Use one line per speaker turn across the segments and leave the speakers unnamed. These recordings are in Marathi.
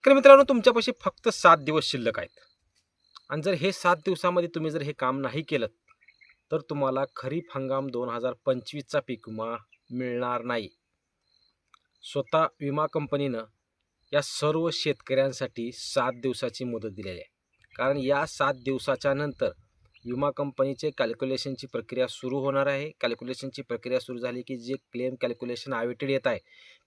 शेतकरी मित्रांनो, तुमच्यापाशी फक्त 7 दिवस शिल्लक आहेत आणि जर हे 7 दिवसामध्ये तुम्ही जर हे काम नाही केलं तर तुम्हाला खरीप हंगाम 2025चा पीक विमा मिळणार नाही. स्वतः विमा कंपनीनं या सर्व शेतकऱ्यांसाठी 7 दिवसाची मुदत दिलेली आहे. कारण या 7 दिवसाच्या नंतर विमा कंपनीचे कॅल्क्युलेशनची प्रक्रिया सुरू होणार आहे. कॅल्क्युलेशनची प्रक्रिया सुरू झाली की जे क्लेम कॅल्क्युलेशन अवेटेड येत आहे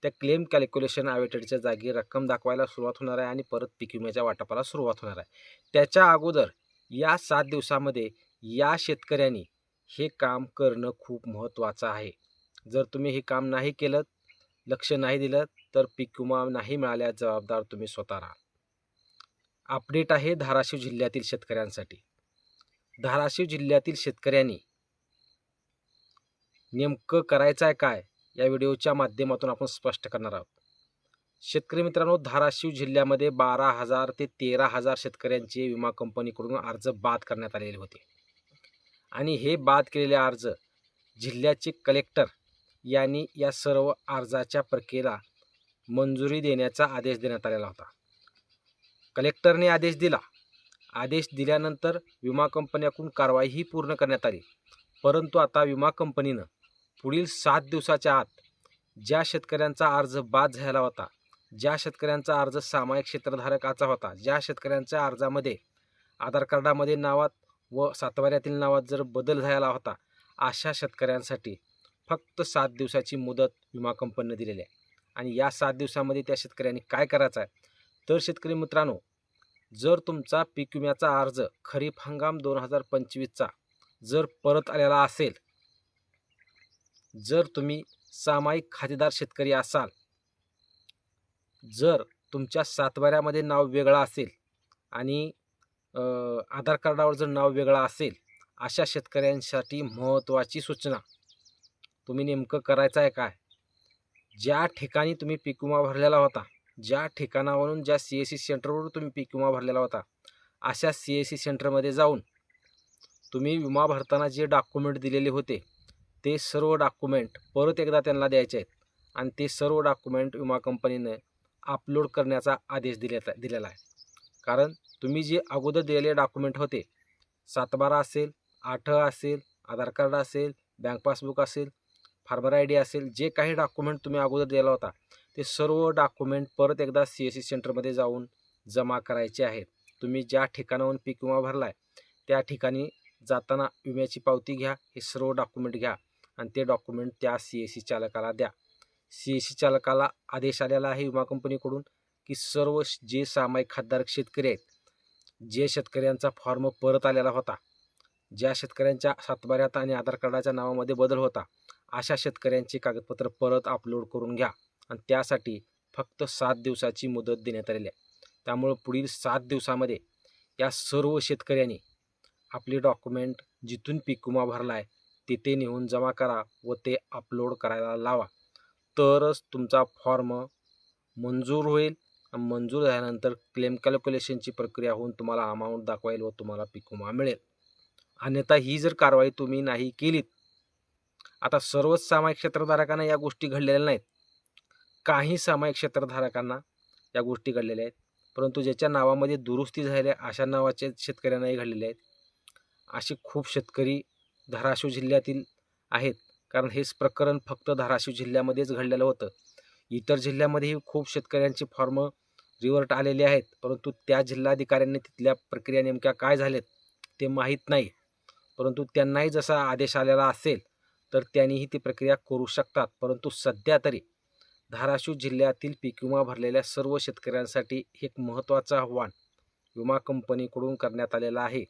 त्या क्लेम कॅल्क्युलेशन अवेटेडच्या जागी रक्कम दाखवायला सुरुवात होणार आहे आणि परत पीक विम्याच्या वाटपाला सुरुवात होणार आहे. त्याच्या अगोदर या 7 दिवसामध्ये या शेतकऱ्यांनी हे काम करणं खूप महत्त्वाचं आहे. जर तुम्ही हे काम नाही केलं, लक्ष नाही दिलं तर पीक विमा नाही मिळाल्यास जबाबदार तुम्ही स्वतः राहा. अपडेट आहे धाराशिव जिल्ह्यातील शेतकऱ्यांसाठी. धाराशिव जिल्ह्यातील शेतकऱ्यांनी नेमकं करायचं आहे काय या व्हिडिओच्या माध्यमातून आपण स्पष्ट करणार आहोत. शेतकरी मित्रांनो, धाराशिव जिल्ह्यामध्ये 12,000 ते 13,000 शेतकऱ्यांचे विमा कंपनीकडून अर्ज बाद करण्यात आलेले होते आणि हे बाद केलेले अर्ज जिल्ह्याचे कलेक्टर यांनी या सर्व अर्जाच्या प्रक्रियेला मंजुरी देण्याचा आदेश देण्यात आलेला होता. कलेक्टरने आदेश दिला. आदेश दिल्यानंतर विमा कंपन्याकडून कारवाईही पूर्ण करण्यात आली. परंतु आता विमा कंपनीनं पुढील 7 दिवसाच्या आत ज्या शेतकऱ्यांचा अर्ज बाद झाला होता, ज्या शेतकऱ्यांचा अर्ज सामायिक क्षेत्रधारकाचा होता, ज्या शेतकऱ्यांच्या अर्जामध्ये आधार कार्डामध्ये नावात व सातबाऱ्यातील नावात जर बदल झाला होता, अशा शेतकऱ्यांसाठी फक्त 7 दिवसाची मुदत विमा कंपनीने दिलेली आहे. आणि या 7 दिवसामध्ये त्या शेतकऱ्यांनी काय करायचं आहे तर शेतकरी मित्रांनो, जर तुमचा पीक विम्याचा अर्ज खरीप हंगाम 2025चा जर परत आलेला असेल, जर तुम्ही सामायिक खातेदार शेतकरी असाल, जर तुमच्या सातबाऱ्यामध्ये नाव वेगळं असेल आणि आधार कार्डावर जर नाव वेगळं असेल, अशा शेतकऱ्यांसाठी महत्त्वाची सूचना. तुम्ही नेमकं करायचं आहे काय? ज्या ठिकाणी तुम्ही पीक विमा भरलेला होता, ज्या ठिकाणावरून ज्या CSC सेंटरवरून तुम्ही पीक विमा भरलेला होता, अशा CSC सेंटरमध्ये जाऊन तुम्ही विमा भरताना जे डॉक्युमेंट दिलेले होते ते सर्व डॉक्युमेंट परत एकदा त्यांना द्यायचे आहेत आणि ते सर्व डॉक्युमेंट विमा कंपनीने अपलोड करण्याचा आदेश दिलेला आहे. कारण तुम्ही जे अगोदर दिलेले डॉक्युमेंट होते, सातबारा असेल, 8 असेल, आधार कार्ड असेल, बँक पासबुक असेल, फार्मर ID असेल, जे काही डॉक्युमेंट तुम्ही अगोदर दिला होता ते सर्व डॉक्युमेंट परत एकदा CSC सेंटरमध्ये जाऊन जमा करायचे आहेत. तुम्ही ज्या ठिकाणाहून पीक विमा भरला आहे त्या ठिकाणी जाताना विम्याची पावती घ्या, हे सर्व डॉक्युमेंट घ्या आणि ते डॉक्युमेंट त्या CSC चालकाला द्या. CSC चालकाला आदेश आलेला आहे विमा कंपनीकडून की सर्व जे सामायिक खातेदार शेतकरी आहेत, जे शेतकऱ्यांचा फॉर्म परत आलेला होता, ज्या शेतकऱ्यांच्या सातबाऱ्यात आणि आधार कार्डाच्या नावामध्ये बदल होता, अशा शेतकऱ्यांची कागदपत्र परत अपलोड करून घ्या आणि त्यासाठी फक्त 7 दिवसाची मुदत देण्यात आलेली आहे. त्यामुळे पुढील 7 दिवसामध्ये या सर्व शेतकऱ्यांनी आपले डॉक्युमेंट जिथून पीक विमा भरला आहे तिथे नेऊन जमा करा व ते अपलोड करायला लावा. तरच तुमचा फॉर्म मंजूर होईल. मंजूर झाल्यानंतर क्लेम कॅल्क्युलेशनची प्रक्रिया होऊन तुम्हाला अमाऊंट दाखवाईल व तुम्हाला पीक विमा मिळेल. अन्यथा ही जर कारवाई तुम्ही नाही केलीत, आता सर्वच सामायिक क्षेत्रधारकांना या गोष्टी घडलेल्या नाहीत, काही सामायिक क्षेत्रधारकांना या गोष्टी घडलेल्या आहेत, परंतु ज्याच्या नावामध्ये दुरुस्ती झालेल्या अशा नावाचे शेतकऱ्यांनाही घडलेले आहेत. असे खूप शेतकरी धाराशिव जिल्ह्यातील आहेत. कारण हेच प्रकरण फक्त धाराशिव जिल्ह्यामध्येच घडलेलं होतं. इतर जिल्ह्यामध्येही खूप शेतकऱ्यांचे फॉर्म रिव्हर्ट आलेले आहेत, परंतु त्या जिल्हाधिकाऱ्यांनी तिथल्या प्रक्रिया नेमक्या काय झाल्यात ते माहीत नाही. परंतु त्यांनाही जसा आदेश आलेला असेल तर त्यांनीही ती प्रक्रिया करू शकतात. परंतु सध्या तरी धाराशिव जिल्ह्यातील पीक विमा भरलेल्या सर्व शेतकऱ्यांसाठी एक महत्त्वाचं आव्हान विमा कंपनीकडून करण्यात आलेलं आहे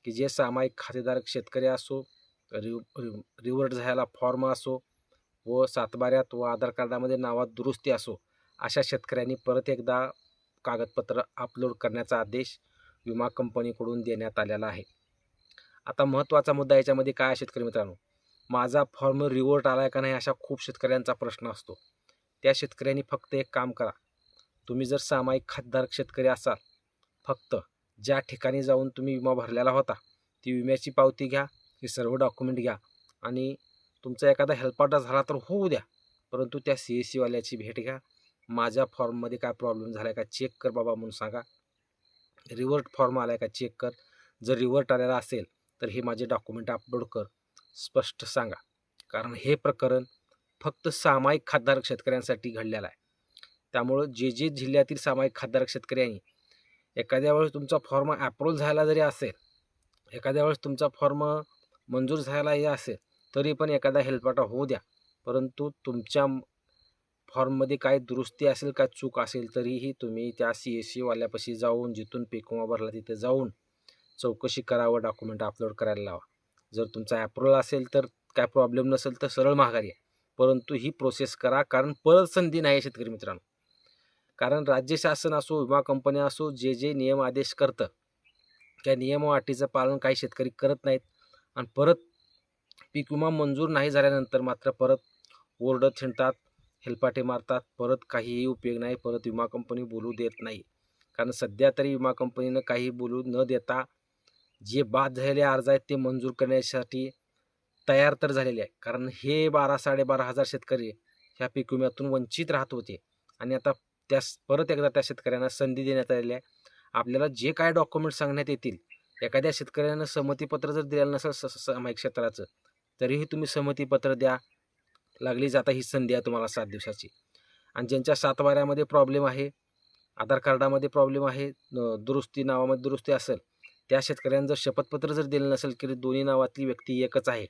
की जे सामायिक खातेदार शेतकरी असो, रिव्हर्ट झालेला फॉर्म असो व सातबाऱ्यात व आधार कार्डामध्ये नावात दुरुस्ती असो, अशा शेतकऱ्यांनी परत एकदा कागदपत्र अपलोड करण्याचा आदेश विमा कंपनीकडून देण्यात आलेला आहे. आता महत्त्वाचा मुद्दा याच्यामध्ये काय आहे शेतकरी मित्रांनो, माझा फॉर्म रिव्हर्ट आला आहे का नाही अशा खूप शेतकऱ्यांचा प्रश्न असतो. त्या शेतकऱ्यांनी फक्त एक काम करा, तुम्ही जर सामायिक खातेदार शेतकरी असाल, फक्त ज्या ठिकाणी जाऊन तुम्ही विमा भरलेला होता ती विम्याची पावती घ्या, हे सर्व डॉक्युमेंट घ्या आणि तुमचा एखादा हेल्पाटा झाला तर होऊ द्या, परंतु त्या CSC वाल्याची भेट घ्या, माझ्या फॉर्ममध्ये काय प्रॉब्लेम झाला आहे का चेक कर बाबा म्हणून सांगा. रिव्हर्ट फॉर्म आला आहे का चेक कर. जर रिव्हर्ट आलेला असेल तर हे माझे डॉक्युमेंट अपलोड कर, स्पष्ट सांगा. कारण हे प्रकरण फक्त सामायिक खातधारक शेतकऱ्यांसाठी घडलेलं आहे. त्यामुळं जे जिल्ह्यातील सामायिक खातधारक शेतकऱ्यांनी एखाद्या वेळेस तुमचा फॉर्म अप्रूव्ह झाला जरी असेल, एखाद्या वेळेस तुमचा फॉर्म मंजूर झालाही असेल, तरी पण एखादा हेलपाटा होऊ द्या, परंतु तुमच्या फॉर्ममध्ये काय दुरुस्ती असेल, काय चूक असेल, तरीही तुम्ही त्या CSC वाल्यापाशी जाऊन, जिथून पीक विमा भरला तिथे जाऊन चौकशी करावं, डॉक्युमेंट अपलोड करायला लावा. जर तुमचा अप्रूव्हल असेल तर काय प्रॉब्लेम नसेल तर सरळ माघारी आहे, परंतु ही प्रोसेस करा. कारण परत संधी नाही शेतकरी मित्रांनो. कारण राज्य शासन असो, विमा कंपन्या असो, जे नियम आदेश करतं त्या नियम व अटीचं पालन काही शेतकरी करत नाहीत आणि परत पीक विमा मंजूर नाही झाल्यानंतर मात्र परत ओरडत हिंडतात, हेलपाटे मारतात. परत काहीही उपयोग नाही, परत विमा कंपनी बोलू देत नाही. कारण सध्या तरी विमा कंपनीनं काही बोलू न देता जे बाद झालेले अर्ज आहेत ते मंजूर करण्यासाठी तयार तर झालेले आहे. कारण हे 12,500 शेतकरी ह्या पीक विम्यातून वंचित राहत होते आणि आता परत एकदा त्या शेतकऱ्यांना संधी देण्यात आलेली आहे. आपल्याला जे काय डॉक्युमेंट सांगण्यात येतील, एखाद्या शेतकऱ्यानं संमतीपत्र जर दिलेलं नसेल सामायिक क्षेत्राचं, तरीही तुम्ही संमतीपत्र द्या. लागलीच आता ही संधी आहे तुम्हाला 7 दिवसाची. आणि ज्यांच्या 7 वाऱ्यामध्ये प्रॉब्लेम आहे, आधार कार्डामध्ये प्रॉब्लेम आहे, दुरुस्ती नावामध्ये दुरुस्ती असेल, त्या शेतकऱ्यांना जर शपथपत्र जर दिलं नसेल की दोन्ही नावातली व्यक्ती एकच आहे,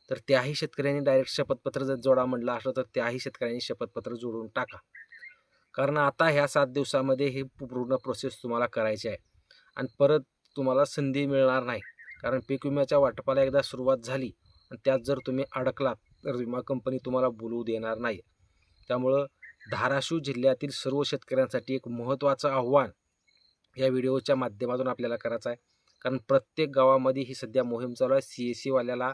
तर त्याही शेतकऱ्यांनी डायरेक्ट शपथपत्र जर जोडा म्हटलं असलं तर त्याही शेतकऱ्यांनी शपथपत्र जोडून टाका. कारण आता ह्या 7 दिवसामध्ये ही पूर्ण प्रोसेस तुम्हाला करायची आहे आणि परत तुम्हाला संधी मिळणार नाही. कारण पीक विम्याच्या वाटपाला एकदा सुरुवात झाली आणि त्यात जर तुम्ही अडकलात तर विमा कंपनी तुम्हाला बोलवू देणार नाही. त्यामुळं धाराशिव जिल्ह्यातील सर्व शेतकऱ्यांसाठी एक महत्त्वाचं आव्हान या व्हिडिओच्या माध्यमातून आपल्याला करायचं आहे. कारण प्रत्येक गावामध्ये ही सध्या मोहीम चालू आहे. CSC वाल्याला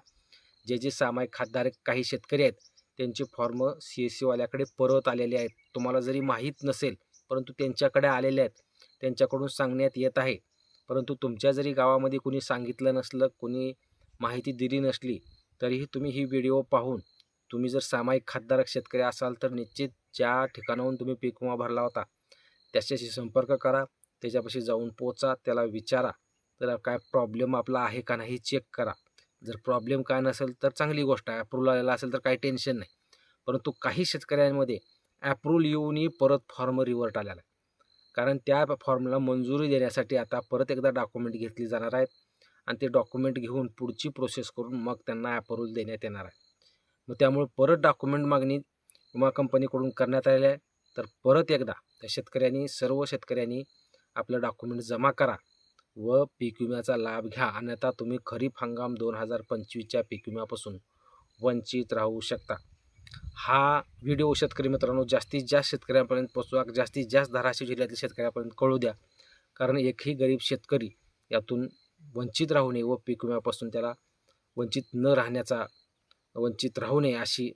जे सामायिक खातधारक काही शेतकरी आहेत त्यांचे फॉर्म CSC वाल्याकडे परत आलेले आहेत. तुम्हाला जरी माहीत नसेल परंतु त्यांच्याकडे आलेले आहेत, त्यांच्याकडून सांगण्यात येत आहे. परंतु तुमच्या जरी गावामध्ये कोणी सांगितलं नसलं, कोणी माहिती दिली नसली, तरीही तुम्ही ही व्हिडिओ पाहून तुम्ही जर सामायिक खातधारक शेतकरी असाल तर निश्चित ज्या ठिकाणाहून तुम्ही पीक विमा भरला होता त्याच्याशी संपर्क करा, त्याच्यापाशी जाऊन पोचा, त्याला विचारा, त्याला काय प्रॉब्लेम आपला आहे का नाही चेक करा. जर प्रॉब्लेम काय नसेल तर चांगली गोष्ट आहे, अप्रूव्हल आलेला असेल तर काही टेन्शन नाही. परंतु काही शेतकऱ्यांमध्ये अप्रूव्हल येऊनही परत फॉर्म रिव्हर्ट आलेला आहे. कारण त्या फॉर्मला मंजुरी देण्यासाठी आता परत एकदा डॉक्युमेंट घेतली जाणार आहेत आणि ते डॉक्युमेंट घेऊन पुढची प्रोसेस करून मग त्यांना अप्रूव्हल देण्यात येणार आहे. मग त्यामुळे परत डॉक्युमेंट मागणी विमा कंपनीकडून करण्यात आलेली आहे. तर परत एकदा त्या सर्व शेतकऱ्यांनी आपलं डॉक्युमेंट जमा करा व पीक विम्याचा लाभ घ्या. अन्यथा तुम्ही खरीप हंगाम 2025च्या पीक विम्यापासून वंचित राहू शकता. हा व्हिडिओ शेतकरी मित्रांनो जास्तीत जास्त शेतकऱ्यांपर्यंत पोचवा, जास्तीत जास्त धाराशिव जिल्ह्यातील शेतकऱ्यांपर्यंत कळू द्या. कारण एकही गरीब शेतकरी यातून वंचित राहू नये व पीक विम्यापासून त्याला वंचित राहू नये अशी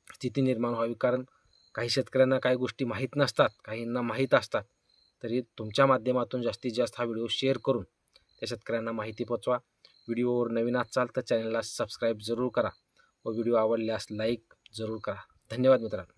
स्थिती निर्माण व्हावी. कारण काही शेतकऱ्यांना काही गोष्टी माहीत नसतात, काहींना माहीत असतात. तरी तुमच्या माध्यमातून जास्तीत जास्त हा व्हिडिओ शेअर करून त्या शेतकऱ्यांना माहिती पोचवा. व्हिडिओवर नवीन असाल तर चॅनलला सबस्क्राईब जरूर करा व व्हिडिओ आवडल्यास लाईक जरूर करा. धन्यवाद मित्रांनो.